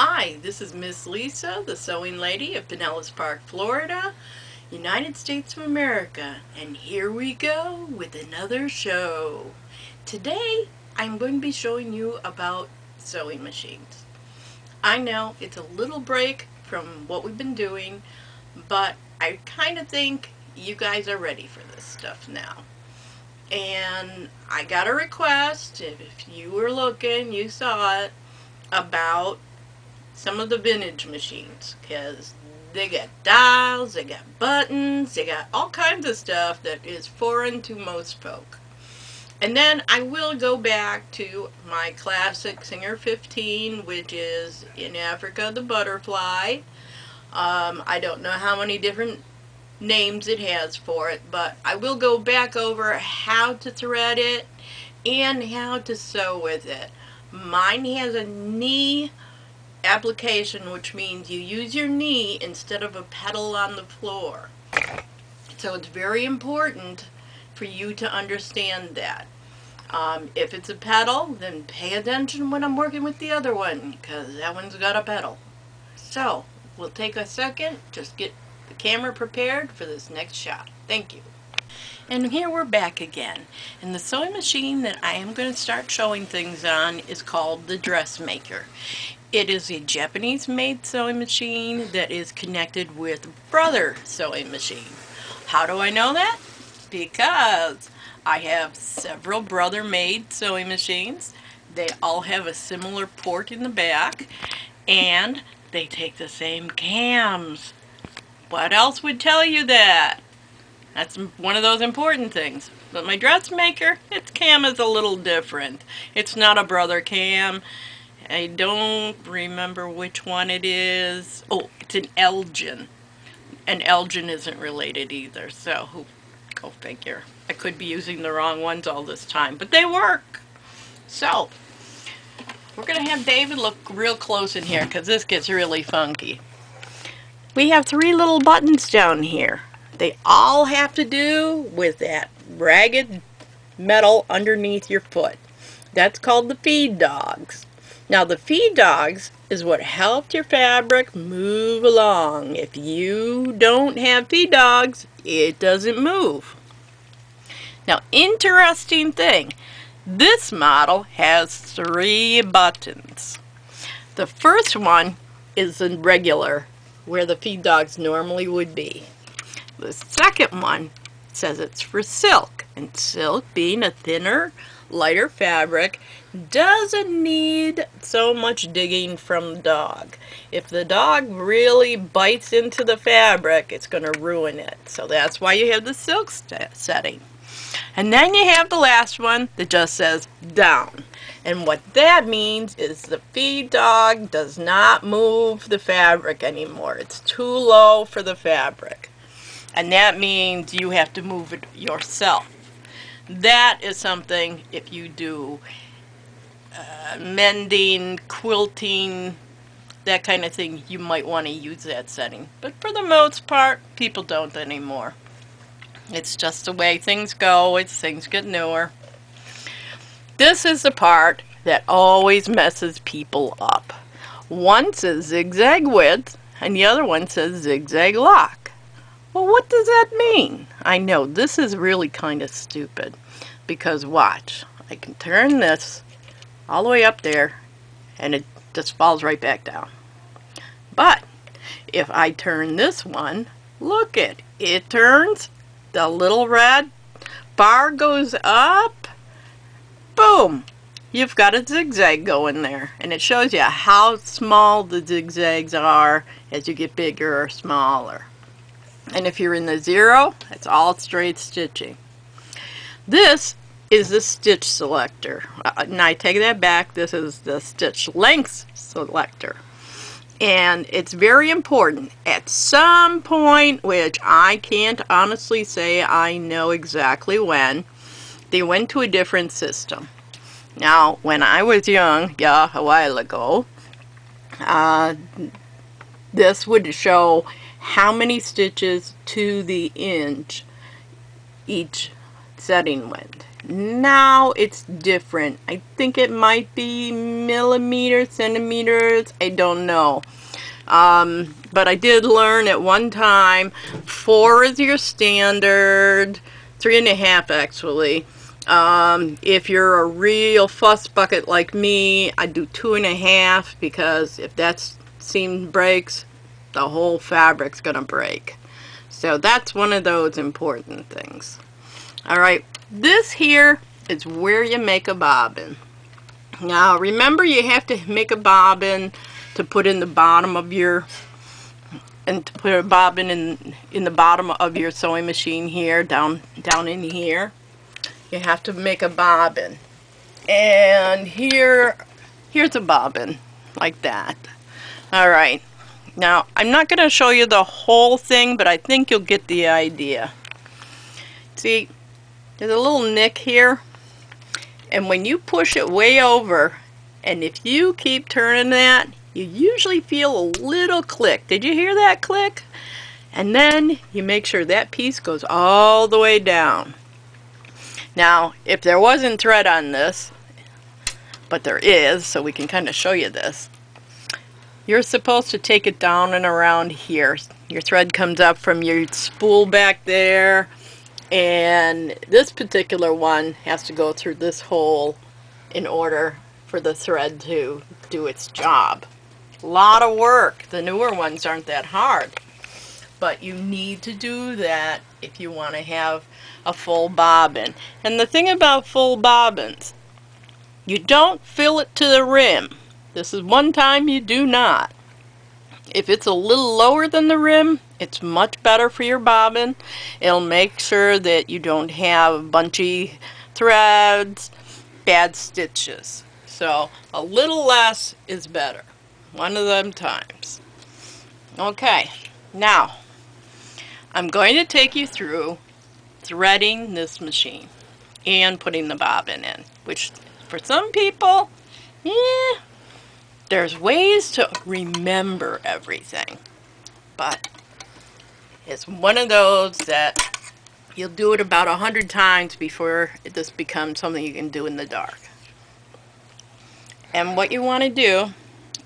Hi, this is Miss Lisa, the sewing lady of Pinellas Park, Florida, United States of America, and here we go with another show. Today, I'm going to be showing you about sewing machines. I know it's a little break from what we've been doing, but I kind of think you guys are ready for this stuff now. And I got a request, if you were looking, you saw it, about some of the vintage machines, because they got dials, they got buttons, they got all kinds of stuff that is foreign to most folk. And then I will go back to my classic Singer 15, which is In Africa the Butterfly. I don't know how many different names it has for it, but I will go back over how to thread it and how to sew with it. Mine has a knee application, which means you use your knee instead of a pedal on the floor. So it's very important for you to understand that. If it's a pedal, then pay attention when I'm working with the other one, because that one's got a pedal. So we'll take a second, just get the camera prepared for this next shot. Thank you. And here we're back again. And the sewing machine that I am going to start showing things on is called the Dressmaker. It is a Japanese-made sewing machine that is connected with Brother sewing machine. How do I know that? Because I have several Brother-made sewing machines. They all have a similar port in the back, and they take the same cams. What else would tell you that? That's one of those important things. But my Dressmaker, its cam is a little different. It's not a Brother cam. I don't remember which one it is. Oh, it's an Elgin. And Elgin isn't related either, so go figure. I could be using the wrong ones all this time, but they work. So, we're going to have David look real close in here because this gets really funky. We have 3 little buttons down here. They all have to do with that ragged metal underneath your foot. That's called the feed dogs. Now the feed dogs is what helped your fabric move along. If you don't have feed dogs, it doesn't move. Now, interesting thing, this model has 3 buttons. The first one is the regular, where the feed dogs normally would be. The second one says it's for silk, and silk, being a thinner, lighter fabric, doesn't need so much digging from the dog. If the dog really bites into the fabric, it's going to ruin it. So that's why you have the silk setting. And then you have the last one that just says down. And what that means is the feed dog does not move the fabric anymore. It's too low for the fabric. And that means you have to move it yourself. That is something, if you do mending, quilting, that kind of thing, you might want to use that setting. But for the most part, people don't anymore. It's just the way things go as things get newer. This is the part that always messes people up. One says zigzag width, and the other one says zigzag lock. Well, what does that mean? I know, this is really kind of stupid. Because watch, I can turn this all the way up there, and it just falls right back down. But if I turn this one, look it turns, the little red bar goes up, boom, you've got a zigzag going there. And it shows you how small the zigzags are as you get bigger or smaller. And if you're in the 0, it's all straight stitching. This is the stitch selector. And I take that back, this is the stitch length selector. And it's very important. At some point, which I can't honestly say I know exactly when, they went to a different system. Now, when I was young, a while ago, this would show how many stitches to the inch each setting went. Now it's different. I think it might be millimeters, centimeters, I don't know. But I did learn at one time 4 is your standard, 3.5 actually. If you're a real fuss bucket like me, I do 2.5 because if that seam breaks, the whole fabric's gonna break. So that's one of those important things. Alright, this here is where you make a bobbin. Now remember, you have to make a bobbin to put in the bottom of your, and to put a bobbin in the bottom of your sewing machine here, down in here. You have to make a bobbin. And here's a bobbin like that. Alright, now I'm not going to show you the whole thing, but I think you'll get the idea. See, there's a little nick here, and when you push it way over, and if you keep turning that, you usually feel a little click. Did you hear that click? And then you make sure that piece goes all the way down. Now, if there wasn't thread on this, but there is, so we can kind of show you this, you're supposed to take it down and around here. Your thread comes up from your spool back there, and this particular one has to go through this hole in order for the thread to do its job. A lot of work. The newer ones aren't that hard, but you need to do that if you want to have a full bobbin. And the thing about full bobbins, you don't fill it to the rim. This is one time you do not. If it's a little lower than the rim, it's much better for your bobbin. It'll make sure that you don't have bunchy threads, bad stitches. So a little less is better. One of them times. Okay, now I'm going to take you through threading this machine and putting the bobbin in, which for some people, there's ways to remember everything, but it's one of those that you'll do it about 100 times before this becomes something you can do in the dark. And what you want to do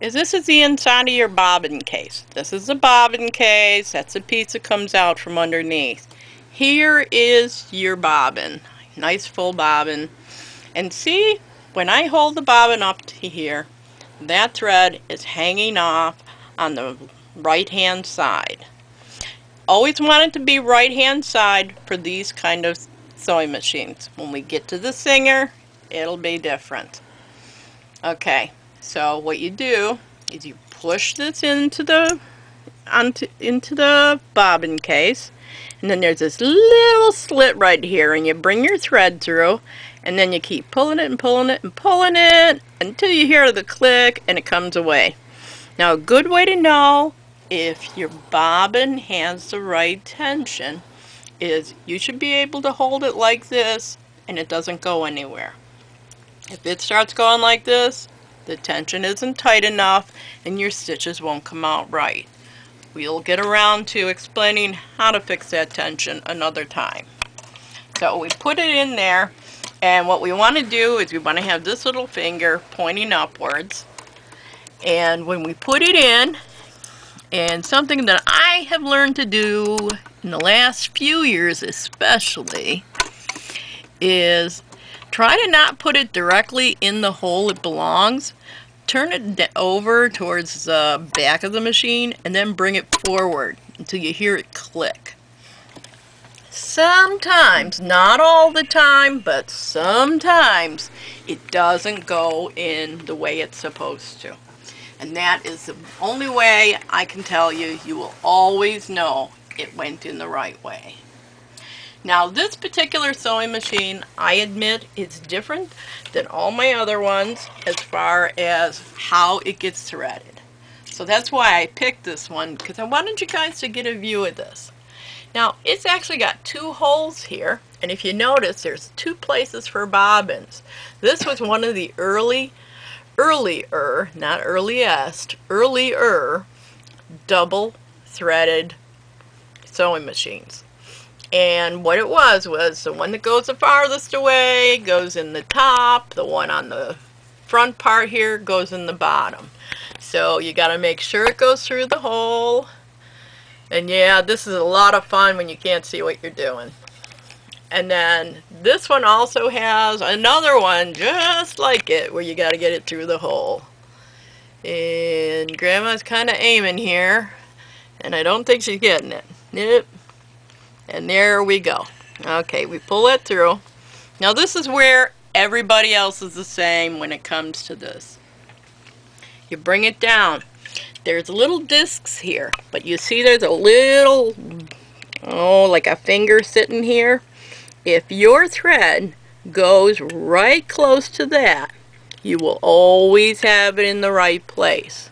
is, this is the inside of your bobbin case. This is the bobbin case. That's the piece that comes out from underneath. Here is your bobbin. Nice full bobbin. And see, when I hold the bobbin up to here, that thread is hanging off on the right hand side. Always want it to be right hand side for these kind of sewing machines. When we get to the Singer, it'll be different. Okay, so what you do is you push this into the bobbin case, and then there's this little slit right here, and you bring your thread through, and then you keep pulling it and pulling it and pulling it until you hear the click and it comes away. Now, a good way to know if your bobbin has the right tension is you should be able to hold it like this and it doesn't go anywhere. If it starts going like this, the tension isn't tight enough and your stitches won't come out right. We'll get around to explaining how to fix that tension another time. So we put it in there, and what we want to do is we want to have this little finger pointing upwards. And when we put it in, and something that I have learned to do in the last few years especially, is try to not put it directly in the hole it belongs. Turn it over towards the back of the machine and then bring it forward until you hear it click. Sometimes, not all the time, but sometimes it doesn't go in the way it's supposed to. And that is the only way I can tell you. You will always know it went in the right way. Now, this particular sewing machine, I admit, is different than all my other ones as far as how it gets threaded. So that's why I picked this one, because I wanted you guys to get a view of this. Now, it's actually got 2 holes here, and if you notice, there's 2 places for bobbins. This was one of the earlier, not earliest, earlier double threaded sewing machines. And what it was the one that goes the farthest away goes in the top, the one on the front part here goes in the bottom. So you got to make sure it goes through the hole. And yeah, this is a lot of fun when you can't see what you're doing. And then this one also has another one just like it, where you got to get it through the hole. And Grandma's kind of aiming here, and I don't think she's getting it. Nope. And there we go. Okay, we pull it through. Now this is where everybody else is the same when it comes to this. You bring it down. There's little discs here, but you see there's a little, like a finger sitting here. If your thread goes right close to that, you will always have it in the right place.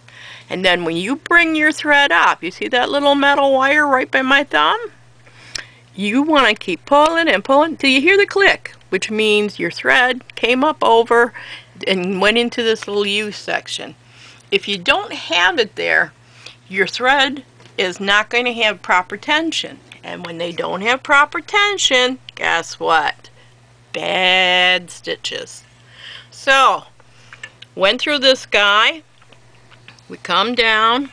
And then when you bring your thread up, you see that little metal wire right by my thumb? You want to keep pulling and pulling till you hear the click, which means your thread came up over and went into this little U section. If you don't have it there, your thread is not going to have proper tension. And when they don't have proper tension, guess what? Bad stitches. So, went through this guy. We come down.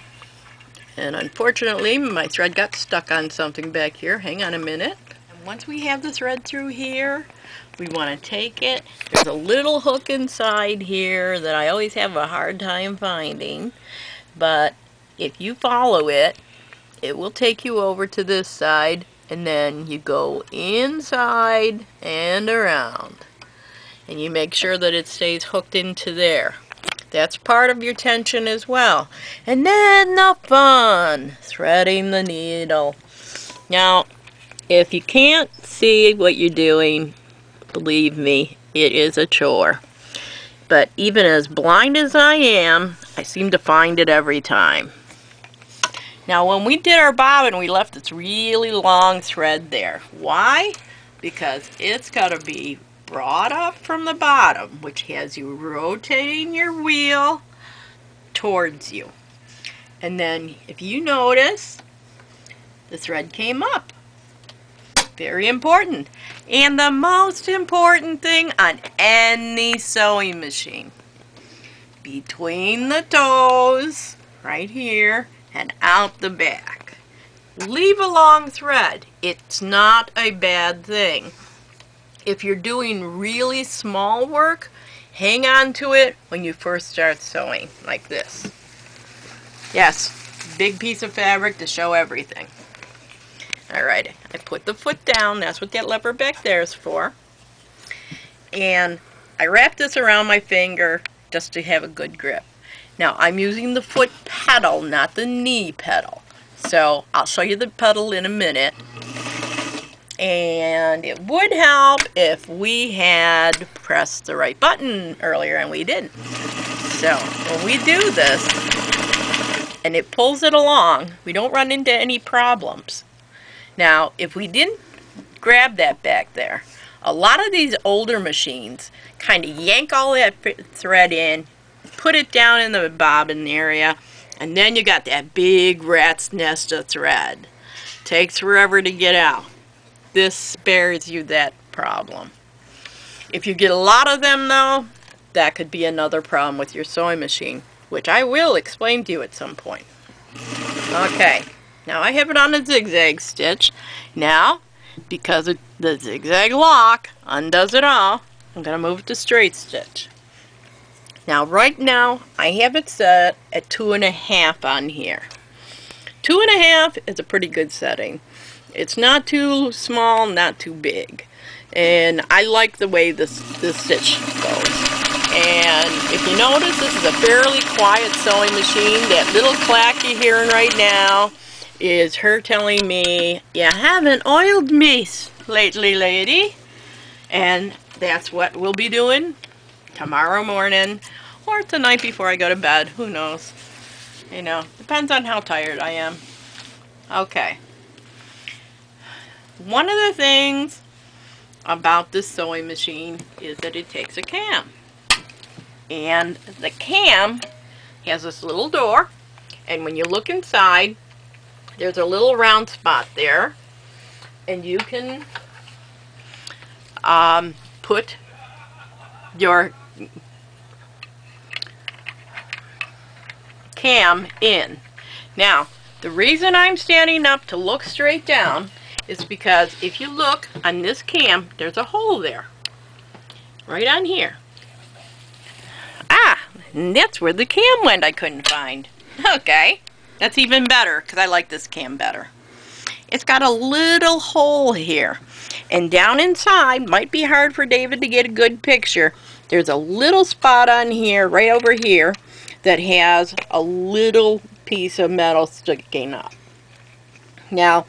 And unfortunately, my thread got stuck on something back here. Hang on a minute. And once we have the thread through here, we want to take it. There's a little hook inside here that I always have a hard time finding. But if you follow it, it will take you over to this side. And then you go inside and around. And you make sure that it stays hooked into there. That's part of your tension as well. And then the fun, threading the needle. Now, if you can't see what you're doing, believe me, it is a chore. But even as blind as I am, I seem to find it every time. Now, when we did our bobbin, we left this really long thread there. Why? Because it's got to be brought up from the bottom, which has you rotating your wheel towards you. And then if you notice, the thread came up. Very important. And the most important thing on any sewing machine, between the toes, right here, and out the back. Leave a long thread. It's not a bad thing. If you're doing really small work, hang on to it when you first start sewing, like this. Yes, big piece of fabric to show everything. Alright, I put the foot down. That's what that lever back there is for. And I wrap this around my finger just to have a good grip. Now, I'm using the foot pedal, not the knee pedal. So, I'll show you the pedal in a minute. And it would help if we had pressed the right button earlier, and we didn't. So, when we do this, and it pulls it along, we don't run into any problems. Now, if we didn't grab that back there, a lot of these older machines kind of yank all that thread in, put it down in the bobbin area, and then you got that big rat's nest of thread. Takes forever to get out. This spares you that problem. If you get a lot of them though, that could be another problem with your sewing machine, which I will explain to you at some point. Okay, now I have it on a zigzag stitch. Now, because the zigzag lock undoes it all, I'm going to move it to straight stitch. Now right now, I have it set at 2.5 on here. 2.5 is a pretty good setting. It's not too small, not too big. And I like the way this stitch goes. And if you notice, this is a fairly quiet sewing machine. That little clack you're hearing right now is her telling me, you haven't oiled me lately, lady. And that's what we'll be doing tomorrow morning or tonight before I go to bed. Who knows? You know, depends on how tired I am. Okay. One of the things about this sewing machine is that it takes a cam. And the cam has this little door, and when you look inside, there's a little round spot there and you can put your cam in. Now, the reason I'm standing up to look straight down is because if you look on this cam, there's a hole there. Right on here. Ah, and that's where the cam went I couldn't find. Okay, that's even better because I like this cam better. It's got a little hole here. And down inside, might be hard for David to get a good picture, there's a little spot on here, right over here, that has a little piece of metal sticking up. Now,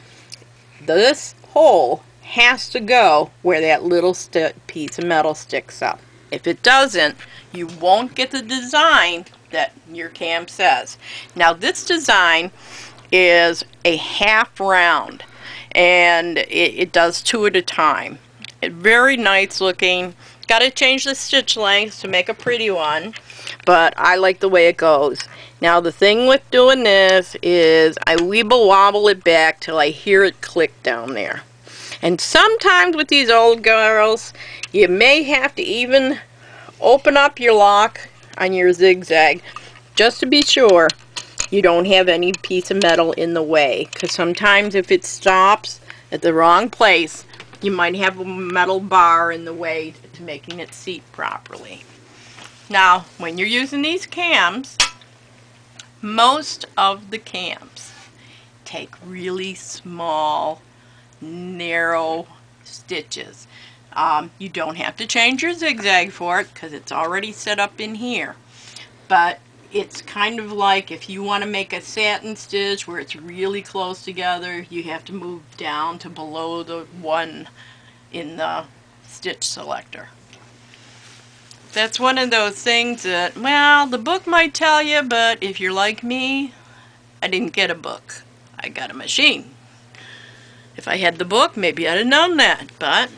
this hole has to go where that little piece of metal sticks up. If it doesn't, you won't get the design that your cam says. Now, this design is a half round, and it does 2 at a time. Very nice looking. Got to change the stitch length to make a pretty one, but I like the way it goes. Now the thing with doing this is I weeble wobble it back till I hear it click down there. And sometimes with these old girls, you may have to even open up your lock on your zigzag just to be sure you don't have any piece of metal in the way, because sometimes if it stops at the wrong place, you might have a metal bar in the way to making it seat properly. Now, when you're using these cams, most of the cams take really small, narrow stitches. You don't have to change your zigzag for it because it's already set up in here. But it's kind of like if you want to make a satin stitch where it's really close together, you have to move down to below the one in the stitch selector. That's one of those things that, well, the book might tell you, but if you're like me, I didn't get a book. I got a machine. If I had the book, maybe I'd have known that, but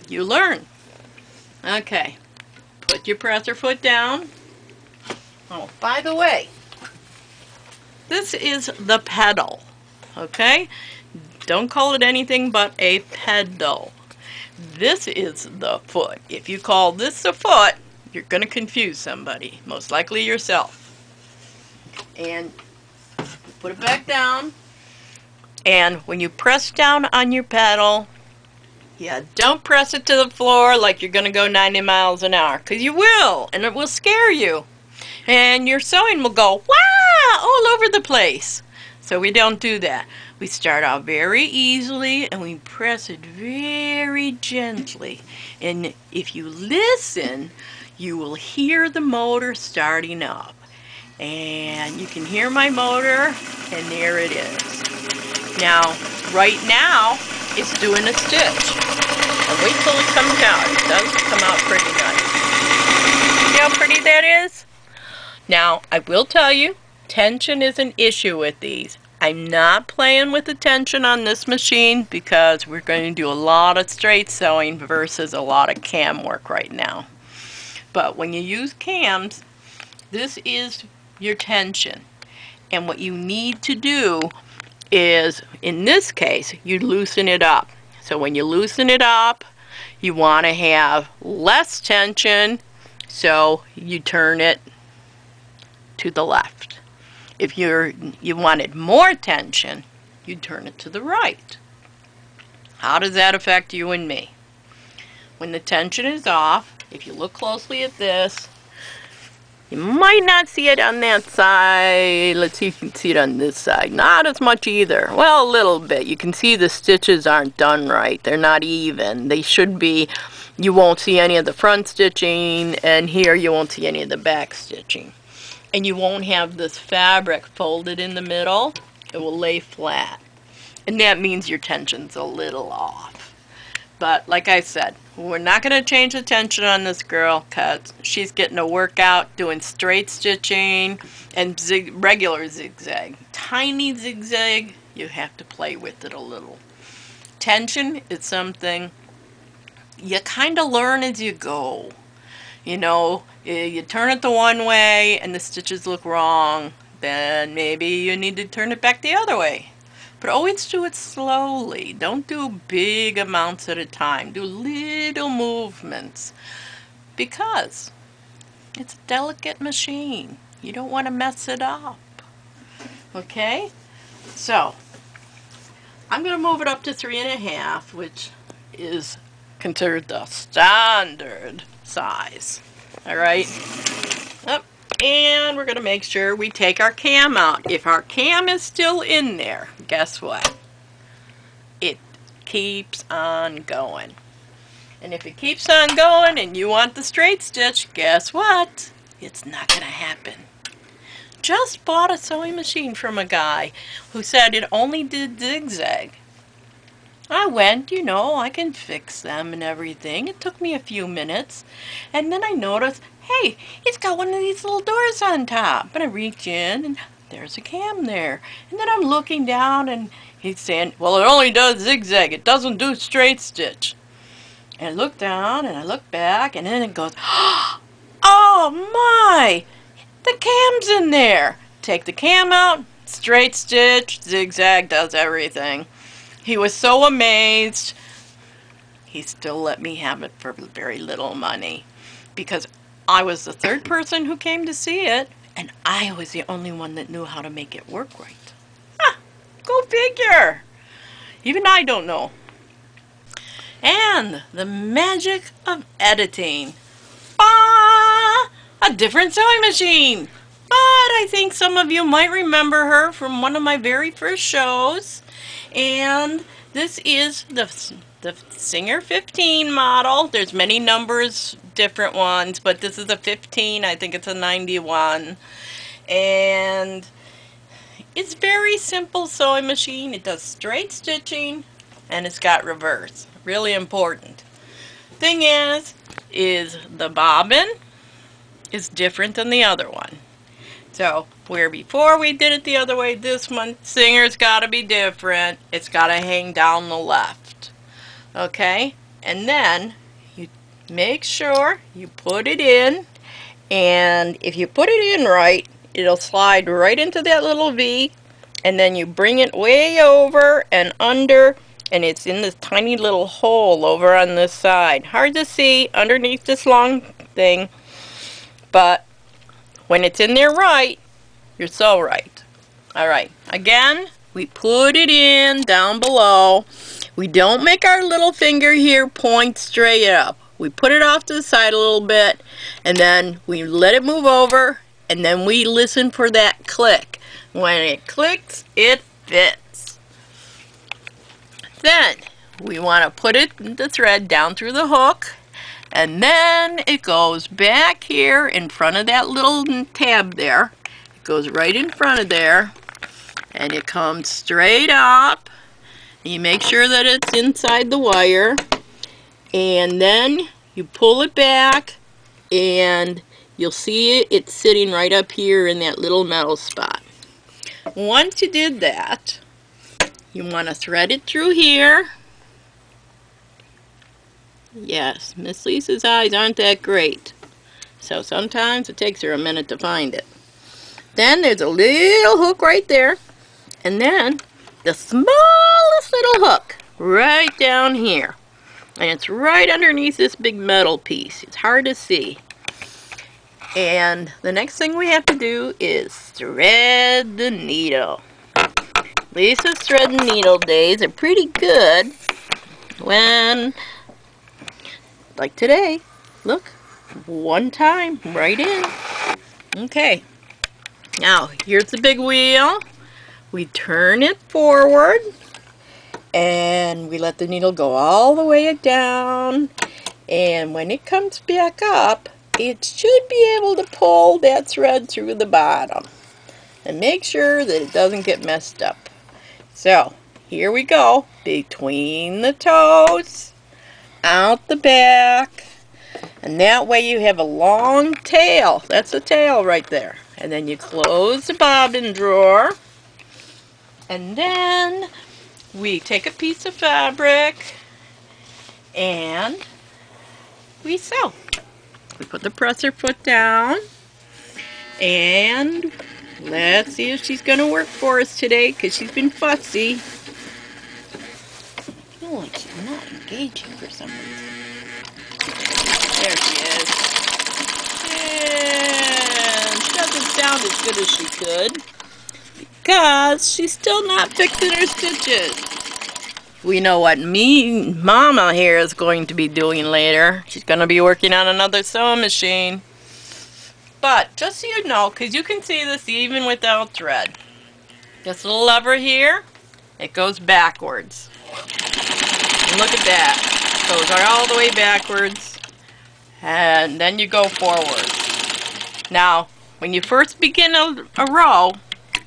you learn. Okay, put your presser foot down. Oh, by the way, this is the pedal, okay? Don't call it anything but a pedal. This is the foot. If you call this the foot, you're going to confuse somebody, most likely yourself. And put it back down. And when you press down on your pedal, yeah, don't press it to the floor like you're going to go 90 miles an hour, because you will, and it will scare you. And your sewing will go, wow, all over the place. So we don't do that. We start out very easily and we press it very gently. And if you listen, you will hear the motor starting up. And you can hear my motor, and there it is. Now, right now, it's doing a stitch. And wait till it comes out. It does come out pretty nice. See how pretty that is? Now, I will tell you, tension is an issue with these. I'm not playing with the tension on this machine because we're going to do a lot of straight sewing versus a lot of cam work right now. But when you use cams, this is your tension. And what you need to do is, in this case, you loosen it up. So when you loosen it up, you want to have less tension, so you turn it to the left. If you wanted more tension, you turn it to the right. How does that affect you and me? When the tension is off, if you look closely at this, you might not see it on that side. Let's see if you can see it on this side. Not as much either. Well, a little bit. You can see the stitches aren't done right. They're not even. They should be. You won't see any of the front stitching, and here you won't see any of the back stitching. And you won't have this fabric folded in the middle. It will lay flat. And that means your tension's a little off. But like I said, we're not going to change the tension on this girl because she's getting a workout doing straight stitching and regular zigzag. Tiny zigzag, you have to play with it a little. Tension is something you kind of learn as you go. You know, you turn it the one way and the stitches look wrong, then maybe you need to turn it back the other way. But always do it slowly. Don't do big amounts at a time. Do little movements because it's a delicate machine. You don't want to mess it up. Okay? So, I'm going to move it up to 3.5, which is considered the standard size. Alright? Yep. And we're going to make sure we take our cam out. If our cam is still in there, guess what? It keeps on going. And if it keeps on going and you want the straight stitch, guess what? It's not going to happen. Just bought a sewing machine from a guy who said it only did zigzag. I went, you know, I can fix them and everything. It took me a few minutes. And then I noticed, hey, it's got one of these little doors on top. And I reach in and there's a cam there. And then I'm looking down and he's saying, well, it only does zigzag. It doesn't do straight stitch. And I look down and I look back and then it goes, oh my, the cam's in there. Take the cam out, straight stitch, zigzag, does everything. He was so amazed. He still let me have it for very little money because I was the third person who came to see it and I was the only one that knew how to make it work right. Ah, go figure. Even I don't know. And the magic of editing. Ah, a different sewing machine. But I think some of you might remember her from one of my very first shows. And this is the Singer 15 model. There's many numbers, different ones, but this is a 15. I think it's a 91. And it's very simple sewing machine. It does straight stitching and it's got reverse. Really important. Thing is the bobbin is different than the other one. So, where before we did it the other way, this one, Singer's got to be different. It's got to hang down the left. Okay? And then, you make sure you put it in. And if you put it in right, it'll slide right into that little V. And then you bring it way over and under. And it's in this tiny little hole over on this side. Hard to see underneath this long thing. But when it's in there right, you're so right. Alright, again, we put it in down below. We don't make our little finger here point straight up. We put it off to the side a little bit, and then we let it move over, and then we listen for that click. When it clicks, it fits. Then, we want to put the thread down through the hook, and then it goes back here in front of that little tab there. It goes right in front of there. And it comes straight up. And you make sure that it's inside the wire. And then you pull it back. And you'll see it's sitting right up here in that little metal spot. Once you did that, you want to thread it through here. Yes, Miss Lisa's eyes aren't that great. So sometimes it takes her a minute to find it. Then there's a little hook right there. And then the smallest little hook right down here. And it's right underneath this big metal piece. It's hard to see. And the next thing we have to do is thread the needle. Lisa's thread and needle days are pretty good when, like today, look, one time, right in. Okay, now here's the big wheel. We turn it forward and we let the needle go all the way down, and when it comes back up, it should be able to pull that thread through the bottom and make sure that it doesn't get messed up. So, here we go, between the toes, out the back, and that way you have a long tail. That's the tail right there. And then you close the bobbin drawer, and then we take a piece of fabric and we sew. We put the presser foot down, and let's see if she's going to work for us today, because she's been fussy. feel like she's not engaging for some reason. There she is. And she doesn't sound as good as she could because she's still not fixing her stitches. We know what Mama here is going to be doing later. She's going to be working on another sewing machine. But just so you know, because you can see this even without thread. This little lever here, it goes backwards. And look at that. It goes all the way backwards. And then you go forward. Now, when you first begin a row,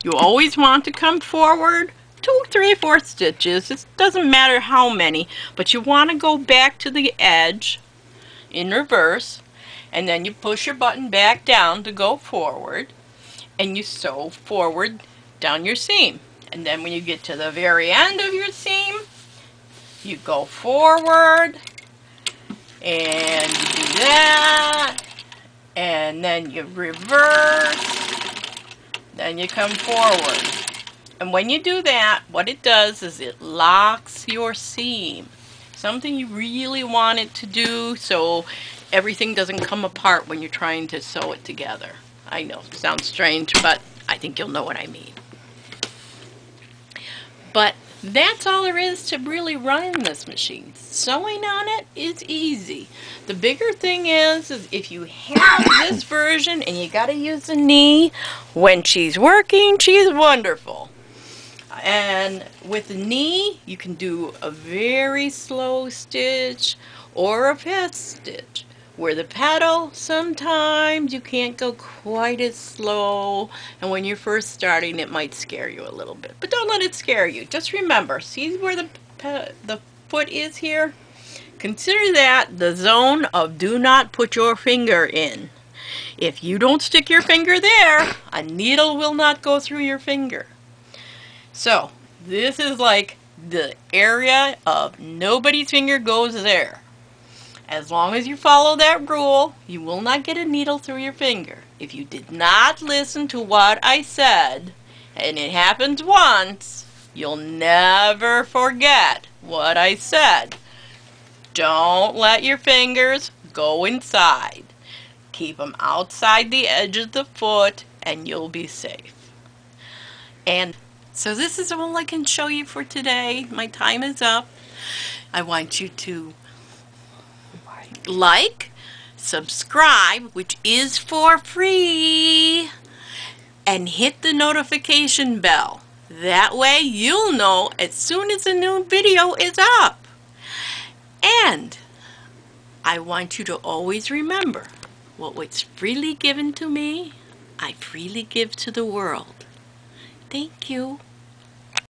you always want to come forward 2, 3, 4 stitches. It doesn't matter how many, but you want to go back to the edge in reverse, and then you push your button back down to go forward, and you sew forward down your seam. And then when you get to the very end of your seam, you go forward, and you do that, and then you reverse, then you come forward. And when you do that, what it does is it locks your seam. Something you really want it to do so everything doesn't come apart when you're trying to sew it together. I know, it sounds strange, but I think you'll know what I mean. But that's all there is to really running this machine. Sewing on it is easy. The bigger thing is if you have this version and you gotta use the knee, when she's working, she's wonderful. And with the knee, you can do a very slow stitch or a fast stitch. Where the pedal, sometimes you can't go quite as slow, and when you're first starting, it might scare you a little bit. But don't let it scare you. Just remember, see where the foot is here? Consider that the zone of do not put your finger in. If you don't stick your finger there, a needle will not go through your finger. So, this is like the area of nobody's finger goes there. As long as you follow that rule, you will not get a needle through your finger. If you did not listen to what I said, and it happens once, you'll never forget what I said. Don't let your fingers go inside. Keep them outside the edge of the foot, and you'll be safe. And so this is all I can show you for today. My time is up. I want you to like, subscribe, which is for free, and hit the notification bell. That way you'll know as soon as a new video is up. And I want you to always remember, what was freely given to me, I freely give to the world. Thank you.